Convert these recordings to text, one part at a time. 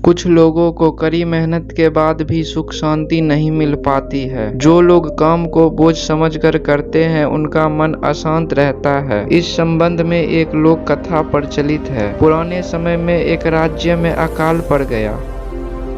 कुछ लोगों को कड़ी मेहनत के बाद भी सुख शांति नहीं मिल पाती है। जो लोग काम को बोझ समझकर करते हैं उनका मन अशांत रहता है। इस संबंध में एक लोक कथा प्रचलित है। पुराने समय में एक राज्य में अकाल पड़ गया।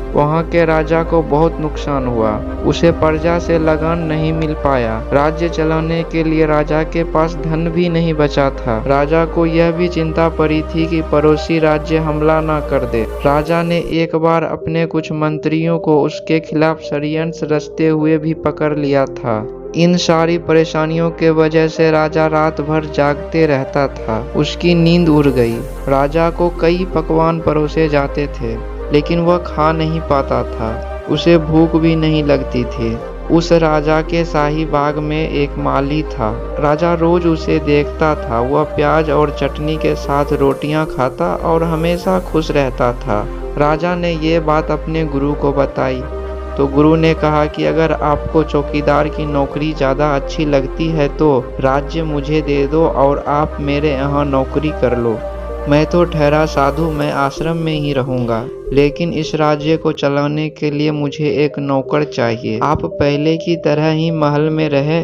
वहाँ के राजा को बहुत नुकसान हुआ। उसे प्रजा से लगान नहीं मिल पाया। राज्य चलाने के लिए राजा के पास धन भी नहीं बचा था। राजा को यह भी चिंता पड़ी थी कि पड़ोसी राज्य हमला न कर दे। राजा ने एक बार अपने कुछ मंत्रियों को उसके खिलाफ षड्यंत्र रचते हुए भी पकड़ लिया था। इन सारी परेशानियों के वजह से राजा रात भर जागते रहता था। उसकी नींद उड़ गई। राजा को कई पकवान परोसे जाते थे लेकिन वह खा नहीं पाता था। उसे भूख भी नहीं लगती थी। उस राजा के शाही बाग में एक माली था। राजा रोज उसे देखता था। वह प्याज और चटनी के साथ रोटियां खाता और हमेशा खुश रहता था। राजा ने ये बात अपने गुरु को बताई तो गुरु ने कहा कि अगर आपको चौकीदार की नौकरी ज़्यादा अच्छी लगती है तो राज्य मुझे दे दो और आप मेरे यहाँ नौकरी कर लो। मैं तो ठहरा साधु, मैं आश्रम में ही रहूंगा, लेकिन इस राज्य को चलाने के लिए मुझे एक नौकर चाहिए। आप पहले की तरह ही महल में रहे,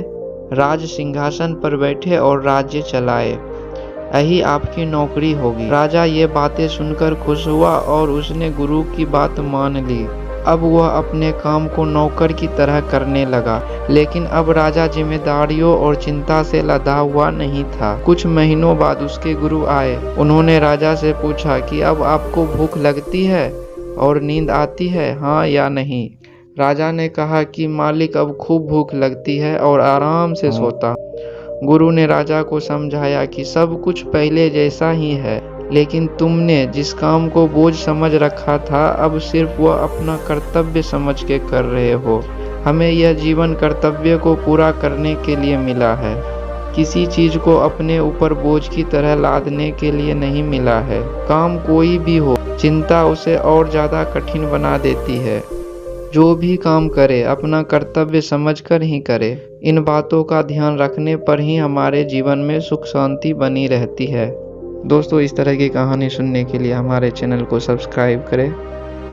राज सिंहासन पर बैठे और राज्य चलाए। यही आपकी नौकरी होगी। राजा ये बातें सुनकर खुश हुआ और उसने गुरु की बात मान ली। अब वह अपने काम को नौकर की तरह करने लगा। लेकिन अब राजा जिम्मेदारियों और चिंता से लदा हुआ नहीं था। कुछ महीनों बाद उसके गुरु आए। उन्होंने राजा से पूछा कि अब आपको भूख लगती है और नींद आती है, हाँ या नहीं? राजा ने कहा कि मालिक, अब खूब भूख लगती है और आराम से सोता। गुरु ने राजा को समझाया कि सब कुछ पहले जैसा ही है, लेकिन तुमने जिस काम को बोझ समझ रखा था अब सिर्फ वह अपना कर्तव्य समझ के कर रहे हो। हमें यह जीवन कर्तव्य को पूरा करने के लिए मिला है, किसी चीज को अपने ऊपर बोझ की तरह लादने के लिए नहीं मिला है। काम कोई भी हो, चिंता उसे और ज्यादा कठिन बना देती है। जो भी काम करे अपना कर्तव्य समझकर ही करे। इन बातों का ध्यान रखने पर ही हमारे जीवन में सुख शांति बनी रहती है। दोस्तों, इस तरह की कहानी सुनने के लिए हमारे चैनल को सब्सक्राइब करें।